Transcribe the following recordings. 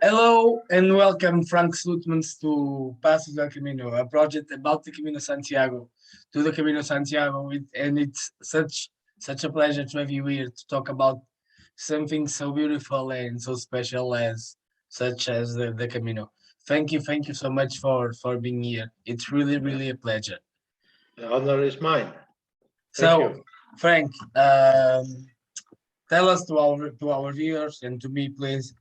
Hello and welcome, Frank Slootmans, to Passos del Camino, a project about the Camino Santiago, to the Camino Santiago, and it's such a pleasure to have you here to talk about something so beautiful and so special as such as the Camino. Thank you so much for being here. It's really a pleasure. The honor is mine. Thank So, you. Frank, tell us to our viewers and to me, please.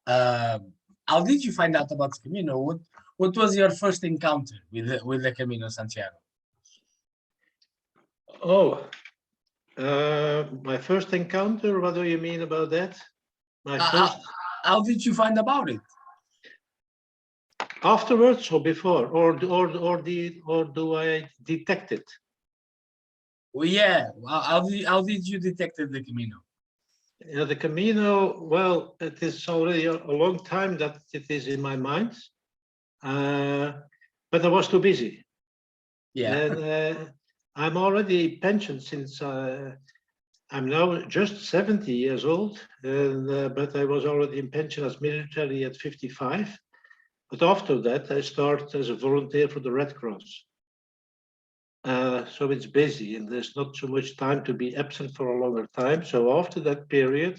How did you find out about Camino? What was your first encounter with the Camino Santiago? Oh, my first encounter. What do you mean about that? My Uh, first how did you find about it? afterwards or before, or do I detect it? Well, yeah. How did you detect the Camino? The Camino. Well, it is already a long time that it is in my mind, but I was too busy. Yeah. And I'm already pensioned since I'm now just 70 years old, but I was already in pension as military at 55. But after that, I started as a volunteer for the Red Cross. So it's busy and there's not so much time to be absent for a longer time. So after that period,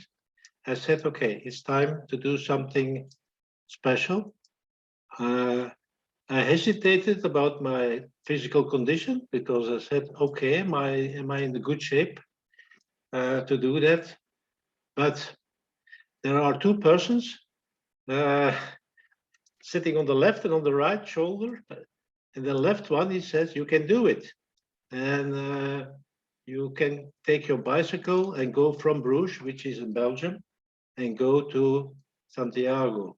I said, okay, it's time to do something special. I hesitated about my physical condition because I said, okay, am I in the good shape to do that? But there are two persons sitting on the left and on the right shoulder. And the left one, he says, you can do it. And you can take your bicycle and go from Brugges, which is in Belgium, and go to Santiago.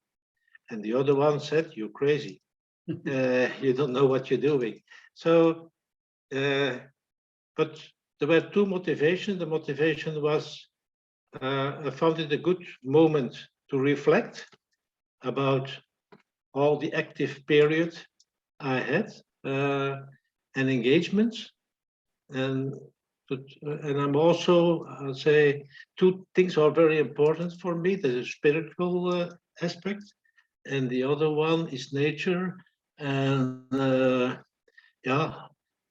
And the other one said, you're crazy. You don't know what you're doing. So, but there were two motivations. The motivation was I found it a good moment to reflect about all the active period I had and engagements. And I'm also, I'll say, two things are very important for me. There's a spiritual aspect, and the other one is nature. And yeah,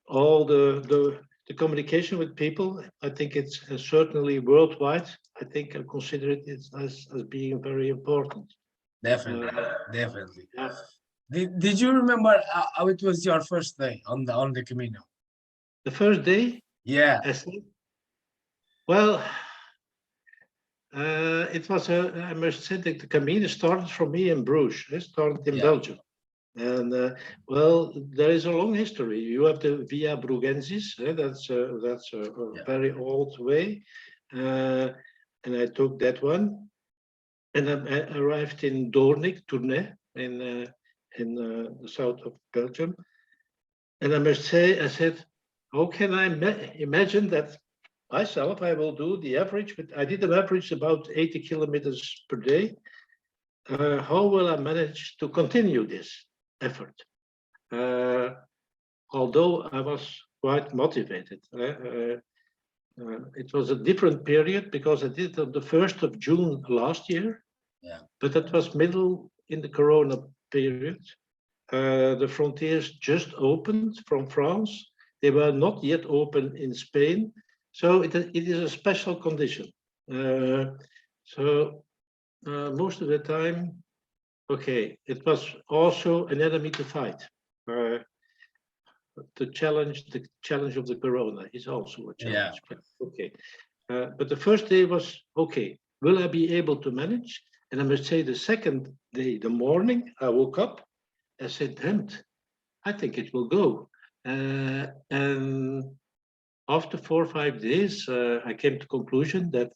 all the communication with people. I think it's certainly worldwide. I think I consider it as being very important. Definitely, definitely. Yeah. Did you remember how it was your first day on the Camino? The first day, Yeah. I said, well, it was I must say that the Camino started for me in Bruges. It started in Yeah. Belgium. And well, there is a long history. You have the Via Brugensis, that's a Yeah. very old way, and I took that one, and I arrived in Doornik, Tournai, in the south of Belgium. And I must say, I said, how can I imagine that myself? I will do the average, but I did an average about 80 kilometers per day. How will I manage to continue this effort? Although I was quite motivated. It was a different period because I did it on the 1st of June last year, Yeah. but that was middle in the Corona period. The frontiers just opened from France. They were not yet open in Spain. So it is a special condition. So most of the time, okay, it was also an enemy to fight. The challenge of the corona is also a challenge. Yeah. But okay, but the first day was okay. Will I be able to manage? And I must say, the second day, the morning, I woke up. I said, "Damn, I think it will go." And after 4 or 5 days, I came to conclusion that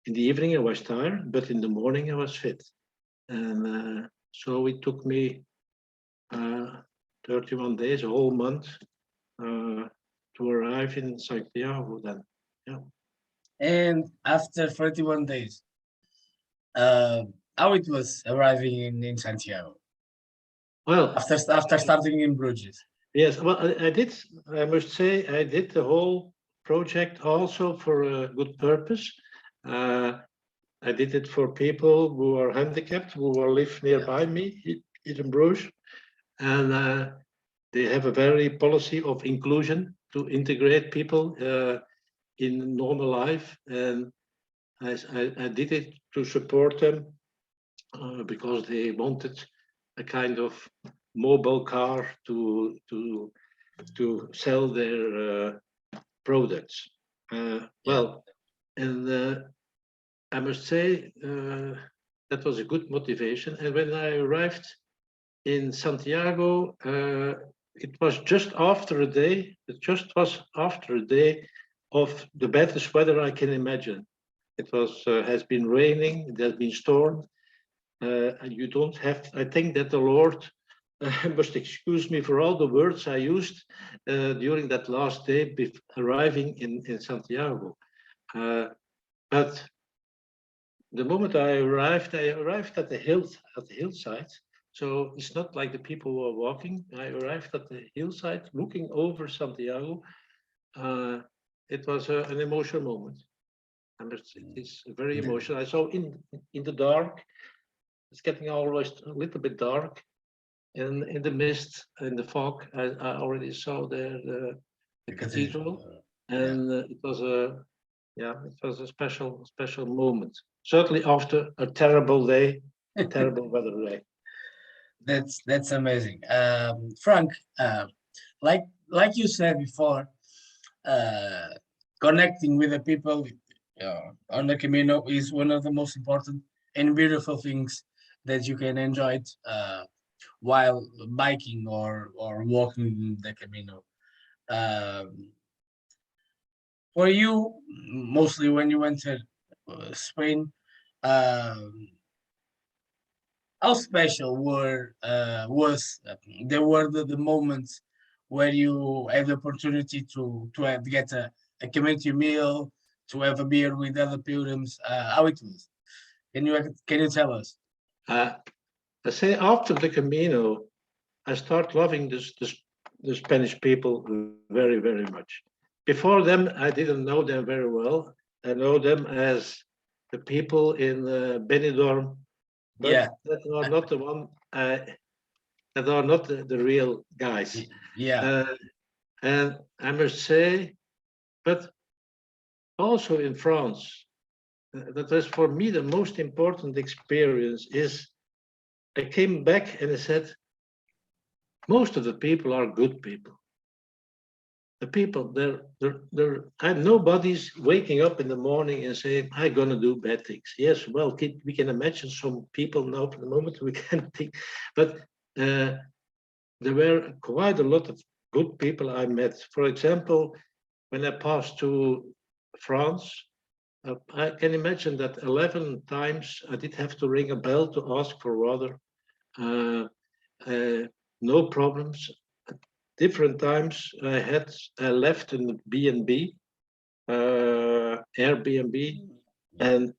in the evening I was tired, but in the morning I was fit. And so it took me 31 days, a whole month, to arrive in Santiago then. Yeah. And after 31 days, how it was arriving in Santiago Well, after starting in Bruges? yes, well, I did, I must say, I did the whole project also for a good purpose. I did it for people who are handicapped, who live nearby me in Bruges, and they have a very policy of inclusion to integrate people in normal life, and I did it to support them because they wanted a kind of mobile car to sell their products. Well, and I must say that was a good motivation. And when I arrived in Santiago, it was just after a day. It just was after a day of the baddest weather I can imagine. It was has been raining. It has been storm. And you don't have. I think that the Lord must excuse me for all the words I used during that last day arriving in Santiago. But the moment I arrived at the hillside. So it's not like the people who are walking. I arrived at the hillside, looking over Santiago. It was an emotional moment. And it's very emotional. I saw in the dark. It's getting always a little bit dark. And in the mist, in the fog, I already saw the cathedral, and it was a special moment. Certainly after a terrible day, terrible weather day. That's amazing. Frank, like you said before, connecting with the people on the Camino is one of the most important and beautiful things that you can enjoy it, while biking or walking the Camino. For you, mostly when you went to Spain, um, how special were the moments where you had the opportunity to get a community meal, to have a beer with other pilgrims? How it was? Can you tell us? I say after the Camino, I start loving the Spanish people very, very much. Before them, I didn't know them very well. I know them as the people in Benidorm, but Yeah, that are not the one. That are not the real guys. yeah, And I must say, but also in France, that was for me the most important experience. Is I came back and I said, most of the people are good people. The people, and nobody's waking up in the morning and saying, I'm going to do bad things. Yes, well, we can imagine some people now for the moment we can think, but there were quite a lot of good people I met. For example, when I passed to France, I can imagine that 11 times I did have to ring a bell to ask for water. No problems. Different times I left in the B&B, Airbnb, and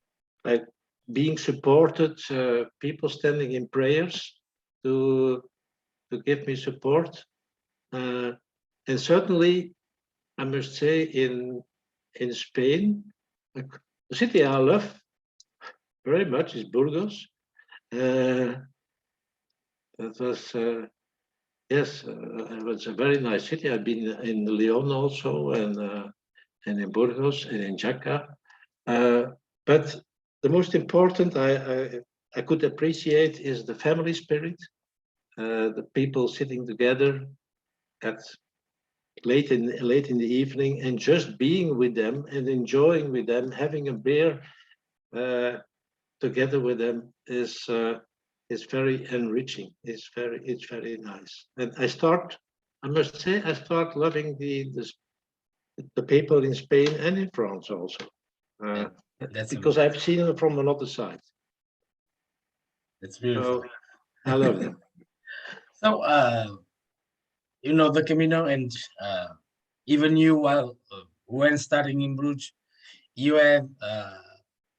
like being supported, people standing in prayers to give me support. And certainly, I must say, in Spain, the city I love very much is Burgos. That was yes, it was a very nice city. I've been in Lyon also, and in Burgos and in Jaca. But the most important I could appreciate is the family spirit, the people sitting together at late in the evening and just being with them and enjoying with them, having a beer together with them is very enriching. It's very nice. And I must say, I start loving the people in Spain and in France also, because I've seen them from another side. That's beautiful. So I love them. So, you know, the Camino, and even you, while when starting in Bruges, you had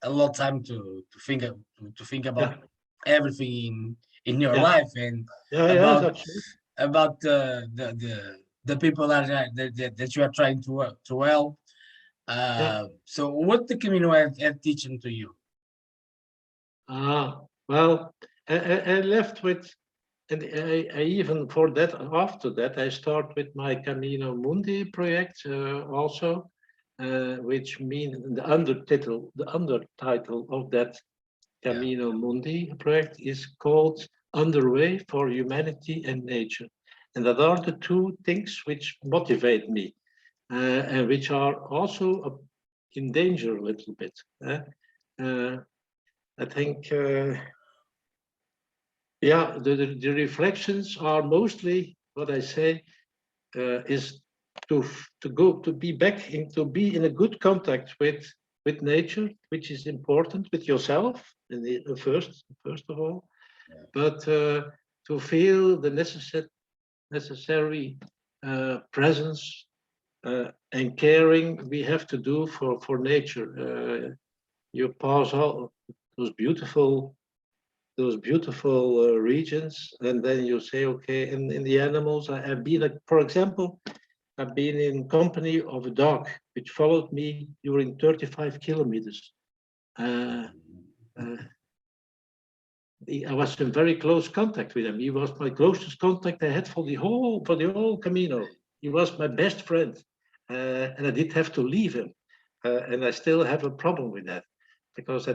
a lot of time to think about Yeah, everything in your yeah, life, and yeah, yes, about absolutely. the people that you are trying to help. Yeah. So what the Camino had teaching to you? Well, I left with, and I even for that, after that, I start with my Camino Mundi project also, which means the undertitle of that Yeah. Camino Mundi project is called Underway for Humanity and Nature. And that are the two things which motivate me and which are also in danger a little bit. Uh, I think, yeah, the reflections are mostly what I say is to be back to be in a good contact with nature, which is important with yourself in the first of all, Yeah. but to feel the necessary presence and caring we have to do for nature. You pass all those beautiful regions, and then you say, okay, in the animals, I have been, for example, I've been in company of a dog which followed me during 35 kilometers. Uh, uh, I was in very close contact with him. He was my closest contact I had for the whole Camino. He was my best friend, and I did have to leave him, and I still have a problem with that because I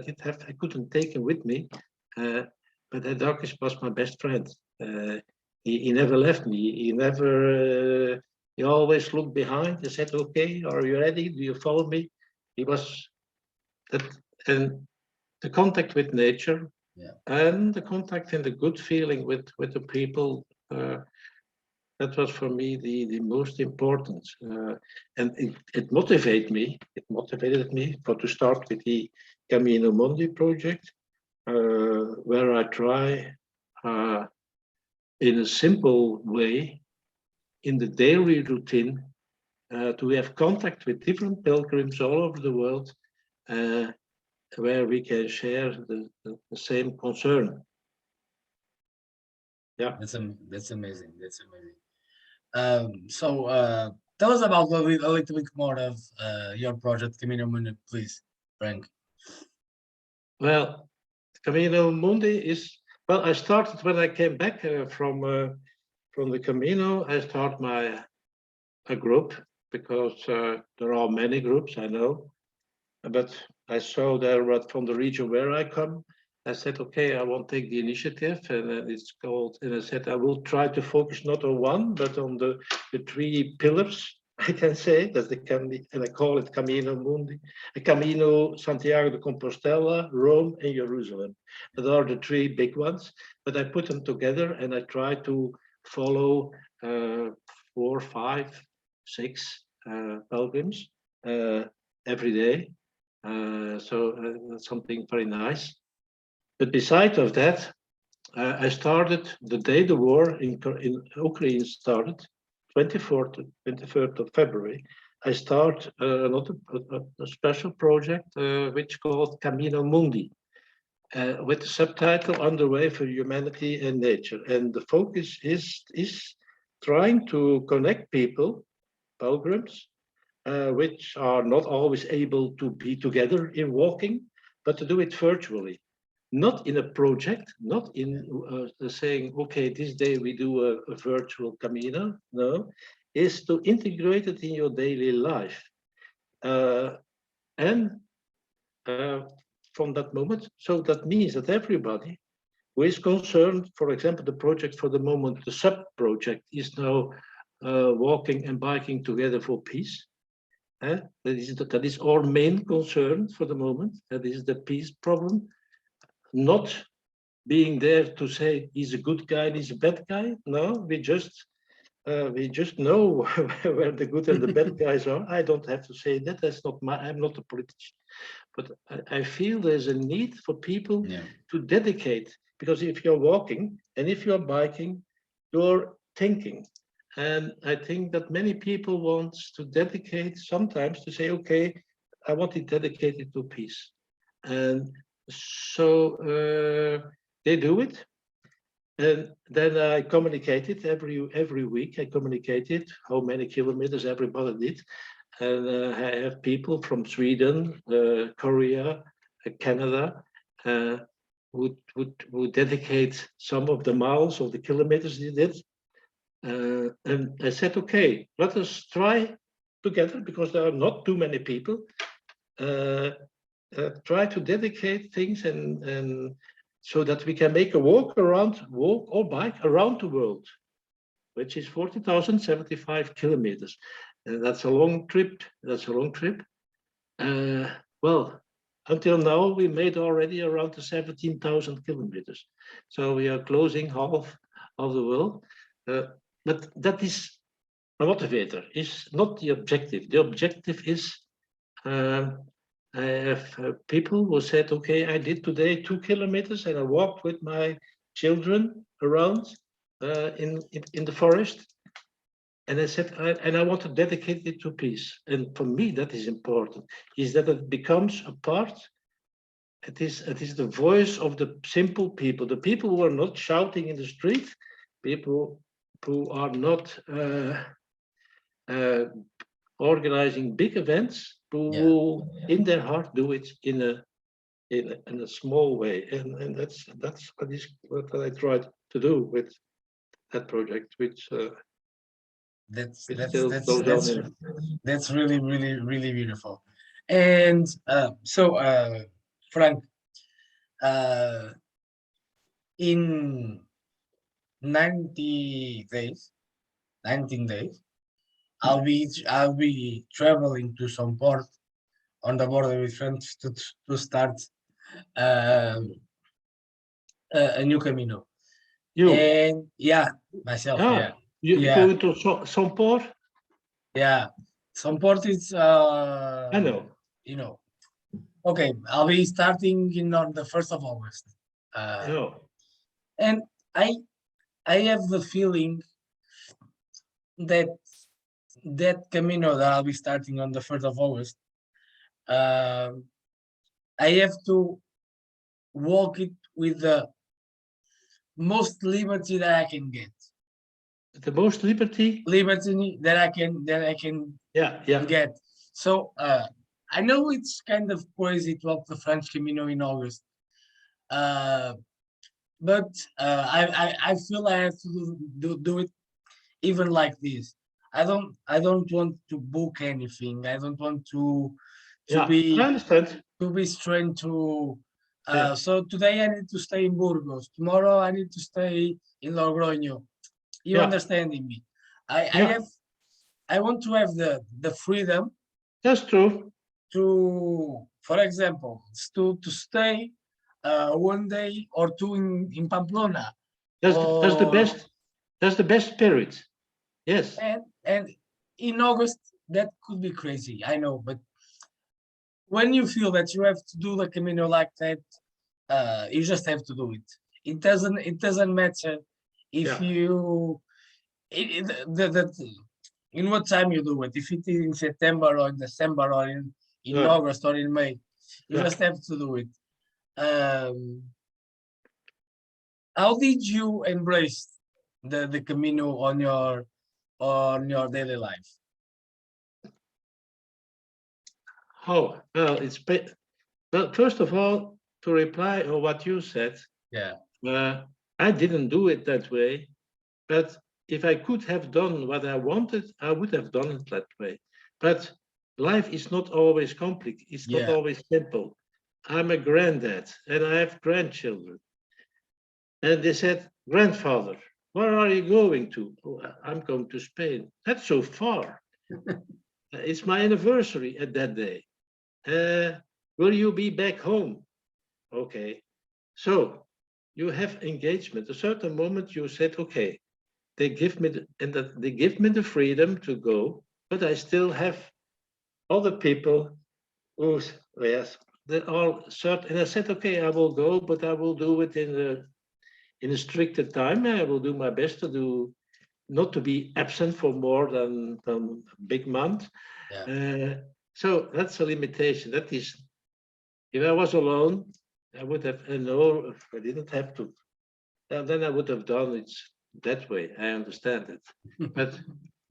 couldn't take him with me. Uh, but the dog was my best friend. He never left me. He always looked behind and said, "Okay, are you ready? Do you follow me?" He was that, and the contact with nature Yeah. and the contact and the good feeling with the people. That was for me the most important, and it motivated me. It motivated me for to start with the Camino Mundi project, where I try in a simple way in the daily routine to have contact with different pilgrims all over the world, uh, where we can share the same concern. Yeah. That's amazing. That's amazing. So tell us about a little bit more of your project, Camino Mundi, please, Frank. Well, Camino Mundi is, well, I started when I came back from the Camino. I start a group because there are many groups I know, but I saw there from the region where I come. I said, okay, I will take the initiative, and it's called. And I said I will try to focus not on one, but on the three pillars. I can say that and I call it Camino Mundi, Camino Santiago de Compostela, Rome, and Jerusalem. That are the three big ones. But I put them together, and I try to follow 4, 5, 6 pilgrims every day. That's something very nice. But besides of that, I started the day the war in Ukraine started, 23rd of February. I start a special project which called Camino Mundi, with the subtitle Underway for Humanity and Nature. And the focus is trying to connect people, pilgrims, which are not always able to be together in walking, but to do it virtually. Not in a project, not in saying, okay, this day we do a virtual Camino. No, is to integrate it in your daily life. And from that moment, so that means that everybody who is concerned, for example, the project for the moment, the sub-project is now walking and biking together for peace. That is our main concern for the moment. That is the peace problem. Not being there to say he's a good guy and he's a bad guy. No, we just know where the good and the bad guys are. I don't have to say that. That's not my. I'm not a politician, but I feel there's a need for people Yeah. to dedicate, because if you're walking and if you're biking, you're thinking. And I think that many people want to dedicate sometimes to say, okay, I want it dedicated to peace. And so they do it. And then I communicated every week. I communicated how many kilometers everybody did. And I have people from Sweden, Korea, Canada, would dedicate some of the miles or the kilometers he did. And I said, okay, let us try together, because there are not too many people, try to dedicate things and so that we can make a walk or bike around the world, which is 40,075 kilometers. And that's a long trip. That's a long trip. Well, until now, we made already around 17,000 kilometers. So we are closing half of the world. But that is a motivator, is not the objective. The objective is, I have people who said, okay, I did today 2 kilometers and I walked with my children around in the forest. And I said, I want to dedicate it to peace. And for me, that is important, is that it becomes a part. It is the voice of the simple people, the people who are not shouting in the street, people who are not organizing big events, who in their heart do it in a small way. And that's what I tried to do with that project, which still goes on. That's really, really, really beautiful. And Frank, in 90 days, 19 days, I'll be traveling to some port on the border with France to start a new Camino. You? And yeah, myself, yeah. You Yeah. go into some port? Yeah, some port is I know. you know. Okay, I'll be starting on the 1st of August. And I have the feeling that Camino that I'll be starting on the 1st of August, I have to walk it with the most liberty that I can get. The most liberty that I can get. So I know it's kind of crazy to walk the French Camino in August, but I feel I have to do it even like this. I don't want to book anything. I don't want to be I understand. To be strained to. So today I need to stay in Burgos. Tomorrow I need to stay in Logroño. You understanding me? I want to have the freedom. That's true. To, for example, to stay 1 day or 2 in Pamplona. That's the best. That's the best spirit. Yes. And in August that could be crazy. I know, but when you feel that you have to do the Camino like that, you just have to do it. It doesn't matter if you in what time you do it. If it is in September or in December or in August or in May, you just have to do it. How did you embrace the Camino on your daily life? Oh, well, well, first of all, to reply on what you said, I didn't do it that way, but if I could have done what I wanted, I would have done it that way. But life is not always complex. It's not always simple. I'm a granddad and I have grandchildren. And they said, grandfather, where are you going to? Oh, I'm going to Spain. That's so far. It's my anniversary at that day. Will you be back home? Okay. So you have engagement. A certain moment you said, okay, they give me the freedom to go, but I still have other people who, yes, they all certain. And I said, okay, I will go, but I will do it in a stricter time. I will do my best to do, not to be absent for more than a big month. So that's a limitation. That is, if I was alone, I would have, no, if I didn't have to, then I would have done it that way. I understand it. But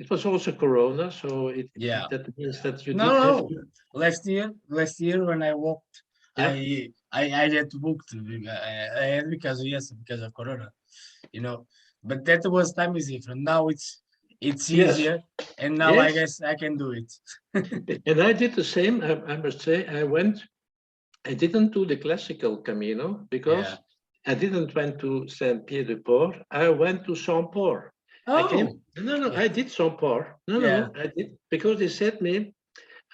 it was also Corona, so that means that you did have to. Last year when I walked Yeah. I had to book I had because of Corona, you know. But that was time is different. Now it's Yes. easier, and now I Yes. guess I can do it. And I did the same. I must say, I didn't do the classical Camino because Yeah. I didn't went to Saint-Pierre-de-Port. I went to Saint-Port. I came. Oh, No. I did Saint-Port. yeah. No. I did because they said me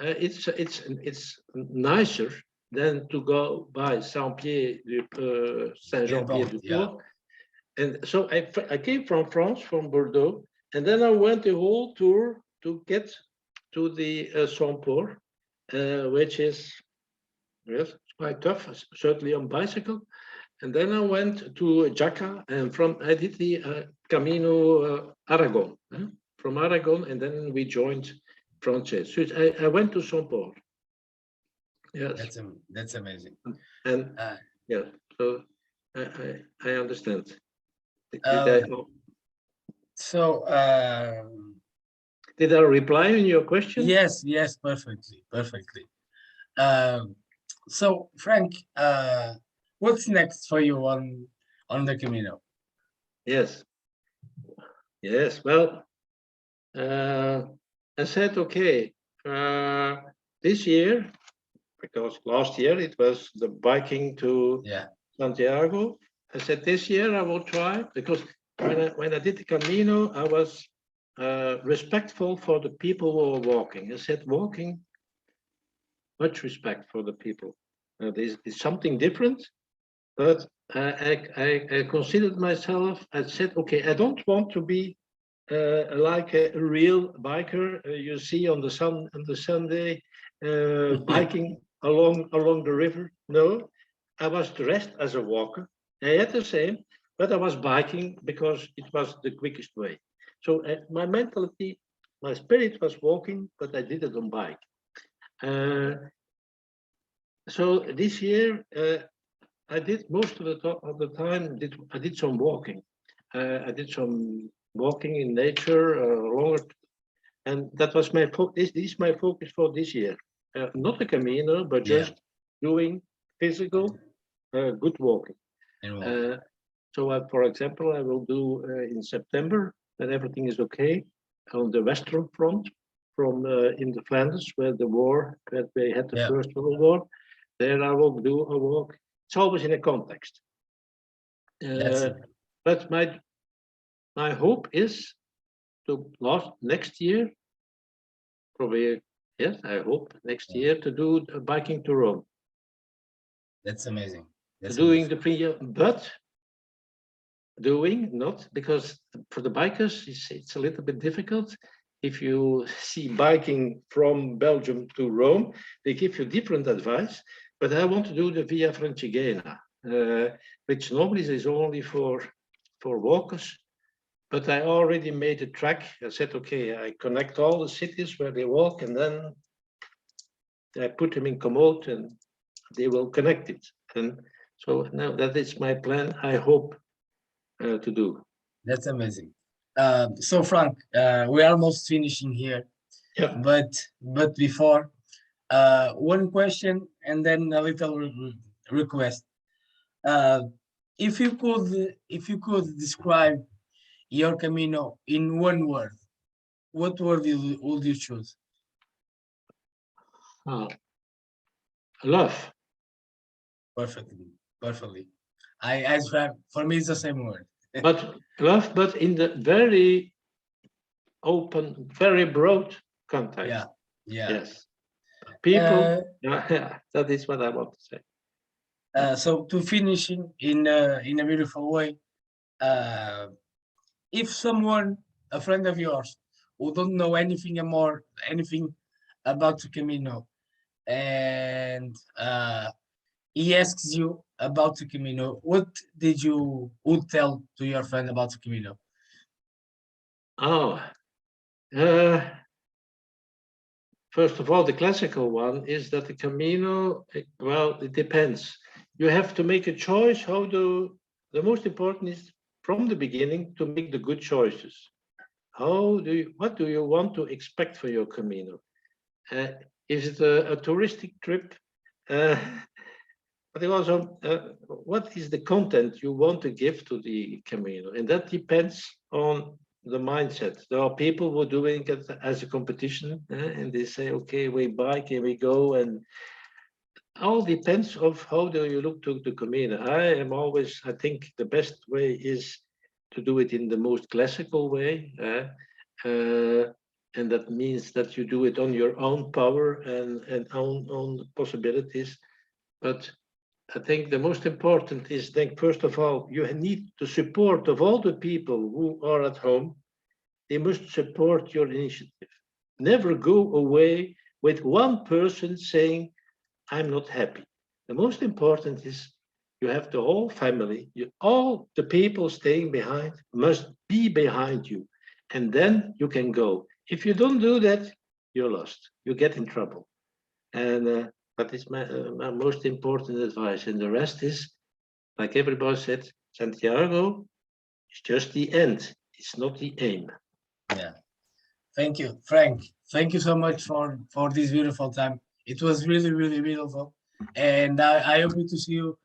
it's nicer than to go by Both, yeah. Saint-Jean-Pied-de-Port. And so I came from France, from Bordeaux, and then I went the whole tour to get to the Saint-Port, which is, yes, it's quite tough, certainly on bicycle. And then I went to Jaca, and I did the Camino Aragon, from Aragon, and then we joined France. So I went to Saint-Port. Yes, That's amazing. and Uh, yeah, so I understand. um, so Did I reply on your question? yes, perfectly, perfectly. Um, so Frank, what's next for you on the Camino? Yes, yes. Well, I said, okay, this year, because last year it was the biking to Yeah, Santiago. I said, this year I will try, because when I did the Camino, I was respectful for the people who were walking. I said, walking, much respect for the people. This is something different, but I considered myself, I said, okay, I don't want to be like a real biker you see on the Sunday biking along the river. No, I was dressed as a walker. I had the same, but I was biking because it was the quickest way. So my mentality, my spirit was walking, but I did it on bike. So this year I did most of the time. I did some walking. I did some walking in nature, longer, and that was my focus. This is my focus for this year. Not a Camino, but yeah, just doing physical, good walking. and walking. Uh, so, for example, I will do in September, when everything is okay, on the Western Front, from in the Flanders, where they had the Yeah, First World War. There, I will do a walk. It's always in a context. that's But my hope is to next year, probably, yes, I hope next yeah, year to do biking to Rome, that's amazing. That's doing amazing. the pre, but doing not because for the bikers it's a little bit difficult. If you see biking from Belgium to Rome, they give you different advice. But I want to do the Via Francigena, which normally is only for walkers. But I already made a track. I said, okay, I connect all the cities where they walk, and then I put them in commode, and they will connect it. And so now that is my plan. I hope to do. That's amazing. So Frank, we're almost finishing here, Yeah. but before, one question and then a little request. Uh, if you could describe your Camino in one word, what word would you choose? Oh, love, Perfectly, perfectly. I swear, for me, it's the same word. but in the very open, very broad Yeah, context. yeah. Yes, people. Uh, Yeah, that is what I want to say. so to finish in a beautiful way, uh, if someone, a friend of yours, who don't know anything about the Camino, and he asks you about the Camino, what did you would tell to your friend about the Camino? Oh, uh, first of all, the classical one is that the Camino. Well, it depends. You have to make a choice. The most important is from the beginning to make the good choices. What do you want to expect for your Camino? Uh, is it a touristic trip? Uh, but it also, what is the content you want to give to the Camino? And that depends on the mindset. There are people who are doing it as a competition, and they say, okay, we bike and we go, and all depends of how do you look to the Camino. I think the best way is to do it in the most classical way. And that means that you do it on your own power and own possibilities. But I think the most important is, think, first of all, you need the support of all the people who are at home. They must support your initiative. Never go away with one person saying, I'm not happy. The most important is you have the whole family, all the people staying behind must be behind you. And then you can go. If you don't do that, you're lost. You get in trouble. And that is my most important advice. And the rest is, like everybody said, Santiago is just the end. It's not the aim. Yeah. Thank you, Frank. Thank you so much for this beautiful time. It was really, really beautiful. And I hope to see you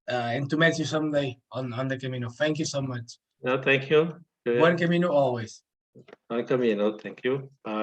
and to meet you someday on the Camino. Thank you so much. No, thank you. Buen Camino always. Camino, thank you. Bye.